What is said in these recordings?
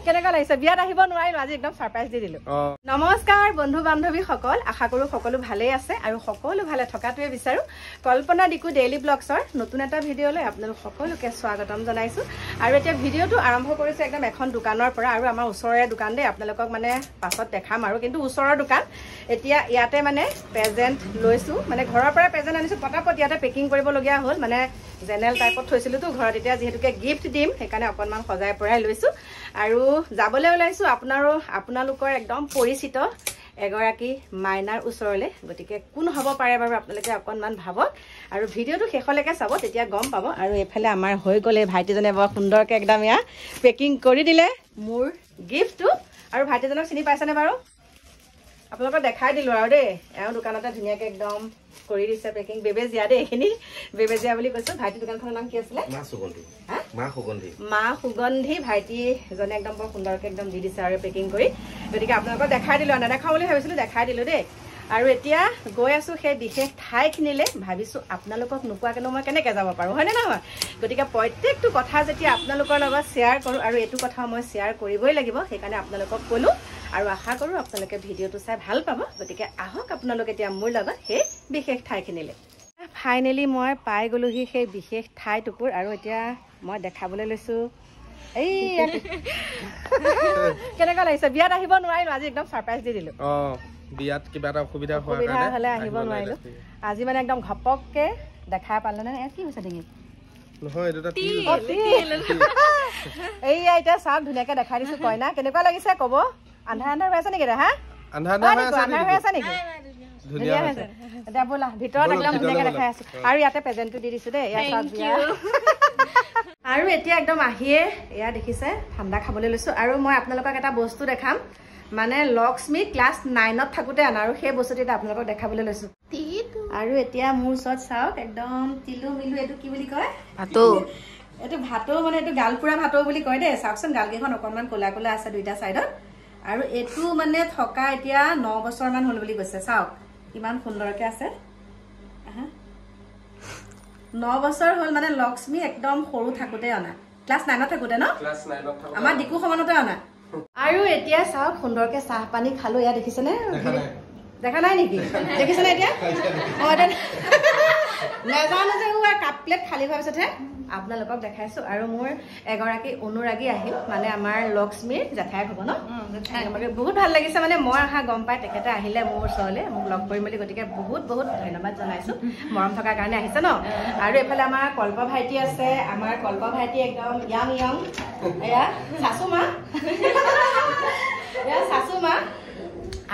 কেনেকুৱা লাগিছে বিয়াত আহিব নোৱাৰিলো আজি একদম সাৰপ্ৰাইজ দি দিলো নমস্কাৰ বন্ধু বান্ধৱী সকল আশা কৰো সকলো ভালেই আছে আৰু সকলো ভালে থকাটোৱে বিচাৰো কল্পনা দিকু ডেইলি ব্লগছৰ নতুন এটা ভিডিঅলৈ আপোনালোক সকলোকে স্বাগতম জনাইছো আৰু এতিয়া ভিডিঅটো আৰম্ভ কৰিছে একদম এখন দোকানৰ পৰা আৰু আমাৰ ওচৰৰে দোকান দে আপোনালোকক মানে পাছত দেখাম আৰু কিন্তু ওচৰৰ দোকান এতিয়া ইয়াতে মানে প্ৰেজেন্ট লৈছো মানে ঘৰৰ পৰা প্ৰেজেন্ট আনিছো পটাপট ইয়াতে পেকিং কৰিব লগিয়া হ'ল মানে জেনেৰেল টাইপত থৈছিলো তো ঘৰত এতিয়া যেহেতুকে গিফ্ট দিম সেইকাৰণে অকনমান সজাই পৰাই লৈছো আৰু যাবলৈ ওলাইছো আপোনালোকৰ একদম পৰিচিত এগৰাকী মাইনাৰ ওচৰলে গতিকে কোন হ'ব পাৰে বাৰু আপোনালোকে অকনমান ভাবক আৰু ভিডিঅটো শেষলৈকে চাব তেতিয়া গম পাব আৰু এফালে আমাৰ হৈ গ'লে ভাইটিজনে বৰ সুন্দৰকে একদম ইয়া পেকিং কৰি দিলে মোৰ গিফ্টটো আৰু ভাইটিজনক চিনি পাইছানে বাৰু আপোনালোকক দেখাই দিলো আৰু দেই এওঁ দোকানতে ধুনীয়াকে একদম কৰি দিছে পেকিং বেবেজিয়া দেই এইখিনি বেবেজিয়া বুলি কৈছো ভাইটি দোকানখনৰ নাম কি আছিলে মা সুগন্ধি ভাইটি জনে একদম বৰ সুন্দৰকে একদম দি দিছে আৰু পেকিং কৰি গতিকে আপোনালোকক দেখাই দিলো নেদেখাও বুলি ভাবিছিলো দেখাই দিলো দেই আৰু এতিয়া গৈ আছো সেই বিশেষ ঠাইখিনিলে ভাবিছো আপোনালোকক নোকোৱাকেনো মই কেনেকৈ যাব পাৰো হয়নে নহয় গতিকে প্ৰত্যেকটো কথা যেতিয়া আপোনালোকৰ লগত শ্বেয়াৰ কৰো আৰু এইটো কথা মই শ্বেয়াৰ কৰিবই লাগিব সেইকাৰণে আপোনালোকক ক'লো আৰু আশা কৰো আপোনালোকে ভিডিঅটো চাই ভাল পাব গতিকে আহক আপোনালোক এতিয়া মোৰ লগত সেই বিশেষ ঠাইখিনিলে ফাইনেলি মই পাই গলোহি সেই বিশেষ ঠাইটুকুৰ আৰু এতিয়া মই দেখাবলৈ লৈছো এই কেনেকুৱা লাগিছে বিয়াত আহিব নোৱাৰিলো আজি একদম সাৰপ্ৰাইজ দি দিলো বিয়াত কিবা এটা অসুবিধা হলে আহিব নোৱাৰিলো আজি মানে একদম ঘপককে দেখা পালে নে কি হৈছে ডিঙি এইয়া এতিয়া চাওক ধুনীয়াকে দেখাই দিছো কইনা কেনেকুৱা লাগিছে কব আন্ধাৰ আন্ধাৰ হৈ আছে নেকি হা আন্ধাৰ হৈ আছে নেকি ধুনীয়া হৈছে এতিয়া বোলা ভিতৰত একদম ধুনীয়াকে দেখাই আছো আৰু ইয়াতে প্ৰেজেন্টটো দি দিছো দেই ইয়াত চাওক বিয়া আৰু এতিয়া একদম আহিয়ে এয়া দেখিছে ঠাণ্ডা খাবলৈ লৈছো আৰু মই আপোনালোকক এটা বস্তু দেখাম মানে লক্ষ্মী ক্লাছ 9ত থাকোতে আনা আৰু সেই বস্তুটো এটা আপোনালোকক দেখাবলৈ লৈছো আৰু এতিয়া মোৰ ওচৰত চাওক একদম তিলু মিলু এইটো কি বুলি কয় ভাতো এইটো ভাতো মানে এইটো গালপুৰা ভাতো বুলি কয় দেই চাওকচোন গালকেইখন অকনমান ক'লা ক'লা আছে দুইটা চাইডত আৰু এইটো মানে থকা এতিয়া 9 বছৰ মান হ'ল বুলি কৈছে চাওক ইমান সুন্দৰকে আছে 9 বছৰ হ'ল মানে লক্ষ্মী একদম সৰু থাকোতে অনা ক্লাছ 9ত থাকোতে ন আমাৰ দিকু সমানতে অনা আৰু এতিয়া চাওক সুন্দৰকে চাহ পানী খালো এয়া দেখিছেনে দেখা নাই নেকি দেখিছেনে এতিয়া নেজানো যে কাপ প্লেট খালী হোৱাৰ পিছতহে আপোনালোকক দেখাইছো আৰু মোৰ এগৰাকী অনুৰাগী আহিল মানে আমাৰ লক্ষ্মীৰ জেঠাই হ'ব ন বহুত ভাল লাগিছে মানে মই অহা গম পাই তেখেতে আহিলে মোৰ ওচৰলৈ মোক লগ কৰিম বুলি গতিকে বহুত বহুত ধন্যবাদ জনাইছো মৰম থকাৰ কাৰণে আহিছে ন আৰু এইফালে আমাৰ কল্প ভাইটি আছে আমাৰ কল্প ভাইটি একদম য়াং এয়া শাশু মা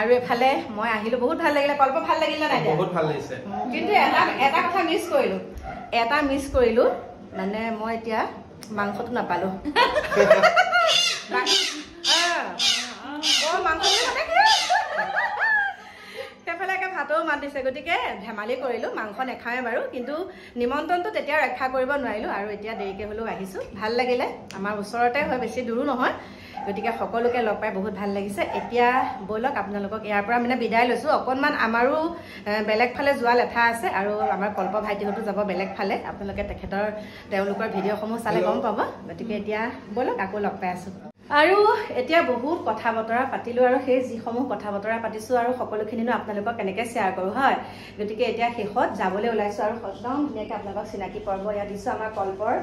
আৰু এফালে মই আহিলো বহুত ভাল লাগিলে কল্প ভাল লাগিল নাই বহুত ভাল লাগিছে কিন্তু এটা কথা মিছ কৰিলো মানে মই এতিয়া মাংসটো নাপালো সেইফালে ভাতো মাত দিছে গতিকে ধেমালি কৰিলো মাংস নেখাওৱে বাৰু কিন্তু নিমন্ত্ৰণটো তেতিয়া ৰক্ষা কৰিব নোৱাৰিলো আৰু এতিয়া দেৰিকে হলেও আহিছো ভাল লাগিলে আমাৰ ওচৰতে হয় বেছি দূৰো নহয় গতিকে সকলোকে লগ পাই বহুত ভাল লাগিছে এতিয়া বলক আপোনালোকক ইয়াৰ পৰা মানে বিদায় লৈছো অকনমান আমাৰো বেলেগ ফালে যোৱা লেঠা আছে আৰু আমাৰ কল্প ভাইটিহঁতো যাব বেলেগ ফালে আপোনালোকে তেওঁলোকৰ ভিডিঅ'সমূহ চালে গম পাব গতিকে এতিয়া বলক আকৌ লগ পাই আছো আৰু এতিয়া বহুত কথা বতৰা পাতিলো আৰু সেই যিসমূহ কথা বতৰা পাতিছো আৰু সকলোখিনিনো আপোনালোকক কেনেকৈ শ্বেয়াৰ কৰো হয় গতিকে এতিয়া শেষত যাবলৈ ওলাইছো আৰু একদম ধুনীয়াকৈ আপোনালোকক চিনাকি পৰ্ব ইয়াত দিছো আমাৰ কল্পৰ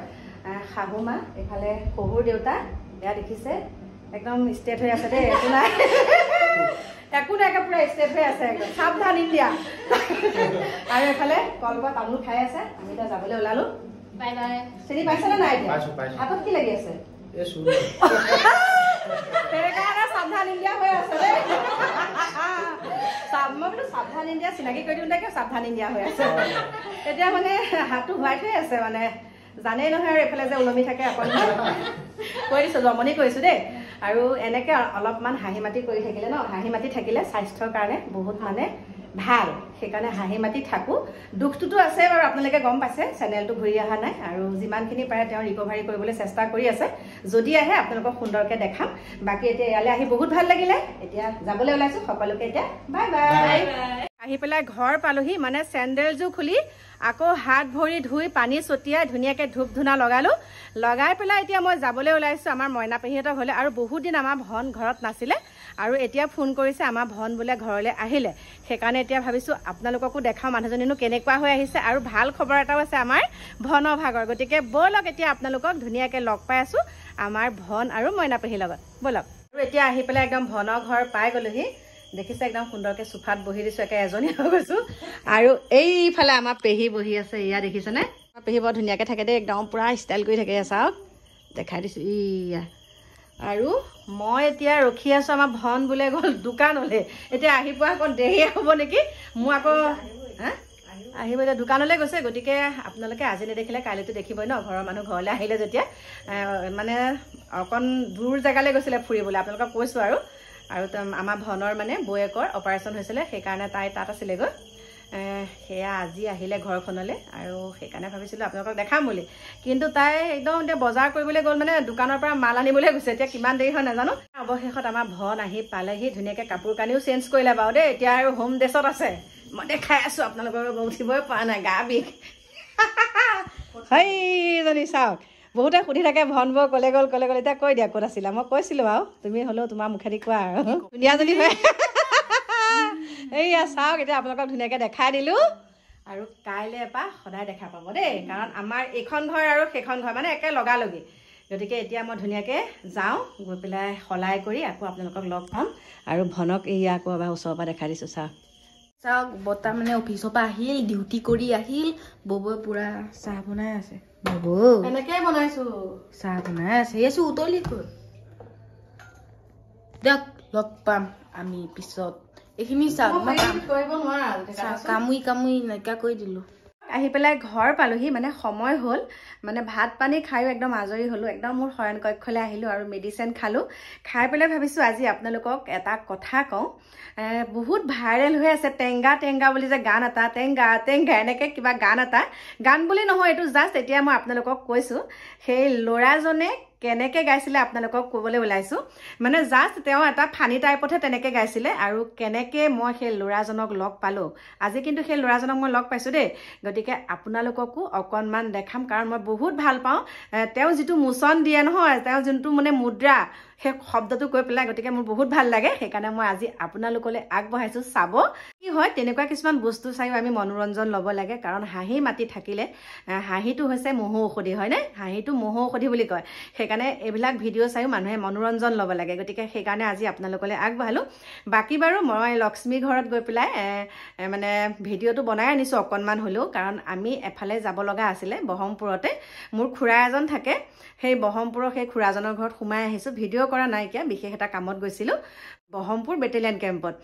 শাহু মা এইফালে শহুৰ দেউতা এয়া দেখিছে একদম ষ্টেট হৈ আছে দেই একো নাই পুৰা ষ্টেট হৈ আছে একদম সাৱধান ইণ্ডিয়া আৰু এইফালে কল্প তামোল খাই আছে আমি এতিয়া যাবলৈ ওলালো বাই বাই চিনি পাইছেনে নাই হাতত কি লাগি আছে সাৱধান ইণ্ডিয়া হৈ আছে দেই মই বোলো সাৱধান ইণ্ডিয়া চিনাকি কৰি দিওঁ দে সাৱধান ইণ্ডিয়া হৈ আছে এতিয়া মানে হাতটো হোৱাই থৈ আছে মানে জানেই নহয় আৰু এইফালে যে ওলমি থাকে অকণমান কৈ দিছো জমনি কৰিছো দেই আৰু এনেকে অলপমান হাঁহি মাতি কৰি থাকিলে ন হাঁহি মাতি থাকিলে স্বাস্থ্যৰ কাৰণে বহুত মানে ভাল সেইকাৰণে হাঁহি মাতি থাকো দুখটোতো আছে বাৰু আপোনালোকে গম পাইছে চেনেলটো ঘূৰি অহা নাই আৰু যিমানখিনি পাৰে তেওঁ ৰিকভাৰী কৰিবলৈ চেষ্টা কৰি আছে যদি আহে আপোনালোকক সুন্দৰকে দেখাম বাকী এতিয়া ইয়ালৈ আহি বহুত ভাল লাগিলে এতিয়া যাবলৈ ওলাইছো সকলোকে এতিয়া বাই বাই আহি পেলাই ঘৰ পালোহি মানে চেণ্ডেলযোৰ খুলি আকৌ হাত ভৰি ধুই পানী ছটিয়াই ধুনীয়াকৈ ধূপ ধূনা লগাই পেলাই এতিয়া মই যাবলৈ ওলাইছোঁ আমাৰ মইনা পেহীহঁতৰ ঘৰলৈ। আৰু বহুত দিন আমাৰ ভন ঘৰত নাছিলে আৰু এতিয়া ফোন কৰিছে আমাৰ ভন বোলে ঘৰলৈ আহিলে। সেইকাৰণে এতিয়া ভাবিছোঁ আপোনালোককো দেখাওঁ মানুহজনীনো কেনেকুৱা হৈ আহিছে। আৰু ভাল খবৰ এটাও আছে আমাৰ ভনৰ ভাগৰ। গতিকে ব'লক এতিয়া আপোনালোকক ধুনীয়াকৈ লগ পাই আছোঁ আমাৰ ভন আৰু মইনা পেহীৰ লগত। ব'লক। আৰু এতিয়া আহি পেলাই একদম ভনৰ ঘৰ পাই গ'লোহি। দেখিছে একদম সুন্দৰকৈ চোফাত বহি দিছোঁ, একে এজনী হৈ গৈছোঁ। আৰু এইফালে আমাৰ পেহী বহি আছে, এয়া দেখিছেনে? আমাৰ পেহী বৰ ধুনীয়াকৈ থাকে দেই, একদম পূৰা ষ্টাইল কৰি থাকে। চাওক দেখাই দিছোঁ ইয়া। আৰু মই এতিয়া ৰখি আছোঁ, আমাৰ ভন বোলে গ'ল দোকানলৈ। এতিয়া আহি পোৱা অকণ দেৰিয়ে হ'ব নেকি, মোৰ আকৌ আহিব এতিয়া দোকানলৈ গৈছে। গতিকে আপোনালোকে আজি নেদেখিলে কাইলৈতো দেখিবই ন, ঘৰৰ মানুহ ঘৰলৈ আহিলে যেতিয়া। মানে অকণ দূৰ জেগালৈ গৈছিলে ফুৰিবলৈ, আপোনালোকক কৈছোঁ। আৰু আমাৰ ভনৰ মানে বৌয়েকৰ অপাৰেশ্যন হৈছিলে, সেইকাৰণে তাই তাত আছিলেগৈ। সেয়া আজি আহিলে ঘৰখনলৈ আৰু সেইকাৰণে ভাবিছিলোঁ আপোনালোকক দেখাম বুলি। কিন্তু তাই একদম এতিয়া বজাৰ কৰিবলৈ গ'ল, মানে দোকানৰ পৰা মাল আনিবলৈ গৈছে। এতিয়া কিমান দেৰি হয় নাজানো। অৱশেষত আমাৰ ভন আহি পালেহি, ধুনীয়াকৈ কাপোৰ কানিও চেঞ্জ কৰিলে বাৰু দেই। এতিয়া আৰু হোম ড্ৰেছত আছে, মই দেখাই আছোঁ আপোনালোকৰ। উঠিবই পৰা নাই, গা বিষ। সেইজনী চাওক, বহুতে সুধি থাকে ভন বৌ ক'লে গ'ল। এতিয়া কৈ দিয়া ক'ত আছিলা। মই কৈছিলোঁ আৰু তুমি হ'লেও তোমাৰ মুখেদি কোৱা আৰু ধুনীয়াজনী হৈ। এইয়া চাওক, এতিয়া আপোনালোকক ধুনীয়াকৈ দেখাই দিলোঁ। আৰু কাইলৈ এপাহ সদায় দেখা পাব দেই, কাৰণ আমাৰ এইখন ঘৰ আৰু সেইখন ঘৰ মানে একে লগালগি। গতিকে এতিয়া মই ধুনীয়াকৈ যাওঁ, গৈ পেলাই সলাই কৰি আকৌ আপোনালোকক লগ পাম। আৰু ভনক এইয়া আকৌ এবাৰ ওচৰৰ পৰা দেখাই দিছোঁ। চাওক বৰ্তা মানে অফিচৰ পৰা আহিল, ডিউটি কৰি আহিল। ববৈ পুৰা চাহ বনাই আছে। ববৌ এনেকৈ বনাইছোঁ, চাহ বনাই আছে। এইছো উতলি গ'ল। দিয়ক লগ পাম আমি পিছত। এইখিনি চাওক, কামুই নাইকিয়া কৰি দিলোঁ। আহি পেলাই ঘৰ পালোহি, মানে সময় হ'ল, মানে ভাত পানী খায়ো একদম আজৰি হ'লোঁ। একদম মোৰ শয়ন কক্ষলৈ আহিলোঁ আৰু মেডিচিন খালোঁ। খাই পেলাই ভাবিছোঁ আজি আপোনালোকক এটা কথা কওঁ। বহুত ভাইৰেল হৈ আছে টেংগা টেংগা বুলি যে গান এটা, টেংগা টেংগা এনেকৈ কিবা গান এটা। গান বুলি নহয়, এইটো জাষ্ট এতিয়া মই আপোনালোকক কৈছোঁ। সেই ল'ৰাজনে কেনেকৈ গাইছিলে আপোনালোকক ক'বলৈ ওলাইছোঁ। মানে জাষ্ট তেওঁ এটা ফানি টাইপতহে তেনেকৈ গাইছিলে। আৰু কেনেকৈ মই সেই ল'ৰাজনক লগ পালোঁ, আজি কিন্তু সেই ল'ৰাজনক মই লগ পাইছোঁ দেই। গতিকে আপোনালোককো অকণমান দেখাম, কাৰণ মই বহুত ভাল পাওঁ তেওঁ যিটো মোচন দিয়ে নহয়, তেওঁ যোনটো মানে মুদ্ৰা, সেই শব্দটো কৈ পেলাই। গতিকে মোৰ বহুত ভাল লাগে, সেইকাৰণে মই আজি আপোনালোকলৈ আগবঢ়াইছোঁ। চাব কি হয়, তেনেকুৱা কিছুমান বস্তু চাইও আমি মনোৰঞ্জন ল'ব লাগে। কাৰণ হাঁহি মাতি থাকিলে, হাঁহিটো হৈছে মহৌ ঔষধি, হয়নে? হাঁহিটো মহৌ ঔষধি বুলি কয়। সেইকাৰণে এইবিলাক ভিডিঅ' চাইও মানুহে মনোৰঞ্জন ল'ব লাগে। গতিকে সেইকাৰণে আজি আপোনালোকলৈ আগবঢ়ালোঁ। বাকী বাৰু মই লক্ষ্মী ঘৰত গৈ পেলাই মানে ভিডিঅ'টো বনাই আনিছোঁ অকণমান হ'লেও, কাৰণ আমি এফালে যাব লগা আছিলে ব্ৰহ্মপুৰতে। মোৰ খুৰা এজন থাকে, সেই ব্ৰহ্মপুৰৰ সেই খুৰাজনৰ ঘৰত সোমাই আহিছোঁ। ভিডিঅ' কৰা নাইকিয়া, বিশেষ এটা কামত গৈছিলোঁ ব্ৰহ্মপুৰ বেটেলিয়ান কেম্পত।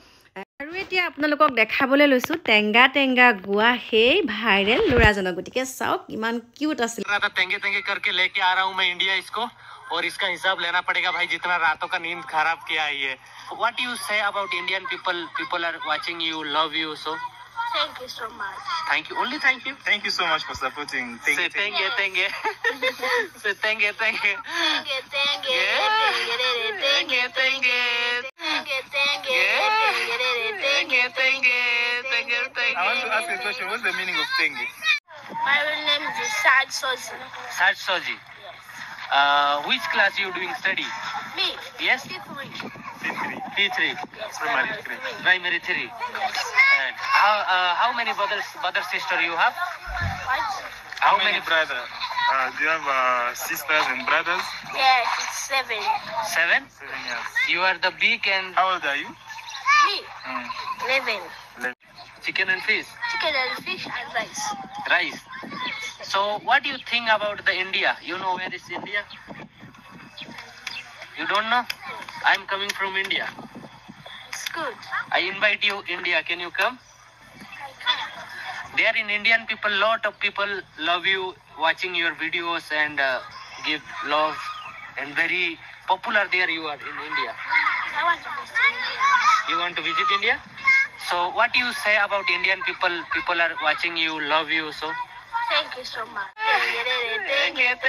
আৰু এতিয়া আপোনালোকক দেখাবলৈ লৈছোঁ টেংগা টেংগা গোৱা সেই ভাইৰেল ল'ৰাজনক। গতিকে চাওক কিমান কিউট আছিল। टेंगे टेंगे करके लेके आ रहा हूँ मैं इंडिया इसको, और इसका हिसाब लेना पड़ेगा भाई, जितना रातों का नींद खराब किया है ये। What you say about Indian people? People are watching you, love you, so thank you so much. thank you, only thank you. Thank you so much for supporting. Say thank you. Say thank you. Thank you. I want to ask a question. What's the meaning of tenge? My real name is Sad Soji. Saj Soji. Yes. Which class you doing study? Me. Yes. P3. Yes. Primary 3. Yes. And how many brother sister you have? What? How many brother? Do you have sisters and brothers? Yes, it's 7. 7? 7 years. You are the big and How old are you? Me. 11. chicken and fish. Chicken and fish and rice. Rice. So what do you think about the India? You know where is India? You don't know? I'm coming from India. It's good. I invite you India. Can you come? There in Indian people, lot of people love you, watching your videos and give love, and very popular there you are in India. I want to visit India. You want to visit India? So what do you say about Indian people? People are watching you, love you, so Thank you so much. thank you. I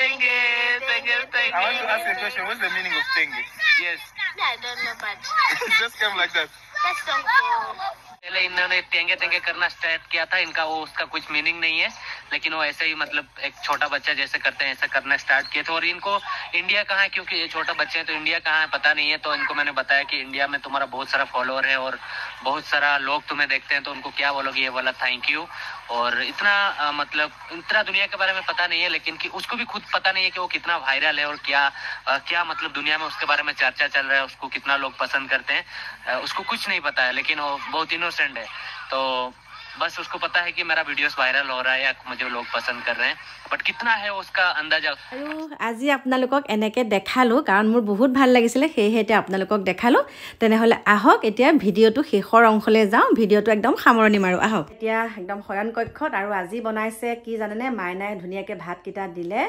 want to ask a question. What's the meaning of tenge? Yes. I don't know, but It just came like that. that's not for पहले इन्होंने तेंगे तेंगे करना start किया था, इनका वो उसका कुछ मीनिंग नहीं है, लेकिन वो ऐसे ही मतलब एक छोटा बच्चा जैसे करते हैं ऐसा करना स्टार्ट किए थे। और इनको इंडिया कहाँ है, क्योंकि ये छोटा बच्चे हैं तो इंडिया कहाँ है पता नहीं है। तो इनको मैंने बताया कि इंडिया में तुम्हारा बहुत सारा फॉलोअर है और बहुत सारा लोग तुम्हें देखते हैं, तो उनको क्या बोलोगे, ये बोला थैंक यू। और इतना मतलब इतना दुनिया के बारे में पता नहीं है, लेकिन कि उसको भी खुद पता नहीं है कि वो कितना वायरल है और क्या मतलब दुनिया में उसके बारे में चर्चा चल रहा है, उसको कितना लोग पसंद करते हैं, उसको कुछ नहीं पता है। लेकिन वो बहुत इनोसेंट है, तो बस उसको पता है कि मेरा वीडियोस वायरल हो रहा है या मुझे लोग पसंद कर रहे हैं, बट कितना है उसका अंदाजा। আৰু আজি আপোনালোকক এনেকৈ দেখালোঁ কাৰণ মোৰ বহুত ভাল লাগিছিলে, সেয়েহে এতিয়া আপোনালোকক দেখালোঁ। তেনেহ'লে আহক এতিয়া ভিডিঅ'টো শেষৰ অংশলৈ যাওঁ, ভিডিঅ'টো একদম সামৰণি মাৰোঁ। আহক এতিয়া একদম শয়ন কক্ষত। আৰু আজি বনাইছে কি জানেনে, মাইনাই ধুনীয়াকৈ ভাতকেইটা দিলে,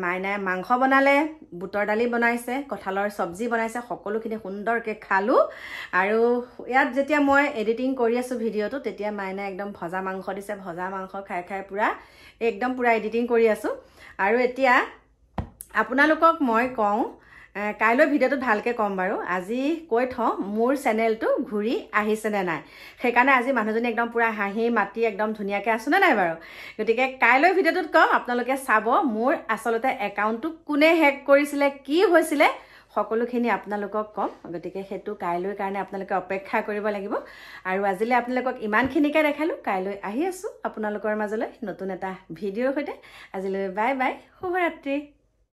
মাইনাই মাংস বনালে, বুটৰ দালি বনাইছে, কঁঠালৰ চব্জি বনাইছে, সকলোখিনি সুন্দৰকৈ খালোঁ। আৰু ইয়াত যেতিয়া মই এডিটিং কৰি আছোঁ ভিডিঅ'টো, তেতিয়া মাইনাই একদম ভজা মাংস দিছে, ভজা মাংস খাই খাই পূৰা একদম পূৰা এডিটিং কৰি আছোঁ। আৰু এতিয়া আপোনালোকক মই কওঁ, কাইলৈ ভিডিঅ'টোত ভালকৈ ক'ম বাৰু, আজি কৈ থওঁ মোৰ চেনেলটো ঘূৰি আহিছেনে নাই। সেইকাৰণে আজি মানুহজনী একদম পূৰা হাঁহি মাতি একদম ধুনীয়াকৈ আছোনে নাই বাৰু। গতিকে কাইলৈ ভিডিঅ'টোত ক'ম, আপোনালোকে চাব মোৰ আচলতে একাউণ্টটো কোনে হেক কৰিছিলে, কি হৈছিলে, সকলোখিনি আপোনালোকক ক'ম। গতিকে সেইটো কাইলৈৰ কাৰণে আপোনালোকে অপেক্ষা কৰিব লাগিব। আৰু আজিলৈ আপোনালোকক ইমানখিনিকে দেখালোঁ, কাইলৈ আহি আছোঁ আপোনালোকৰ মাজলৈ নতুন এটা ভিডিঅ'ৰ সৈতে। আজিলৈ বাই বাই, শুভৰাত্ৰি।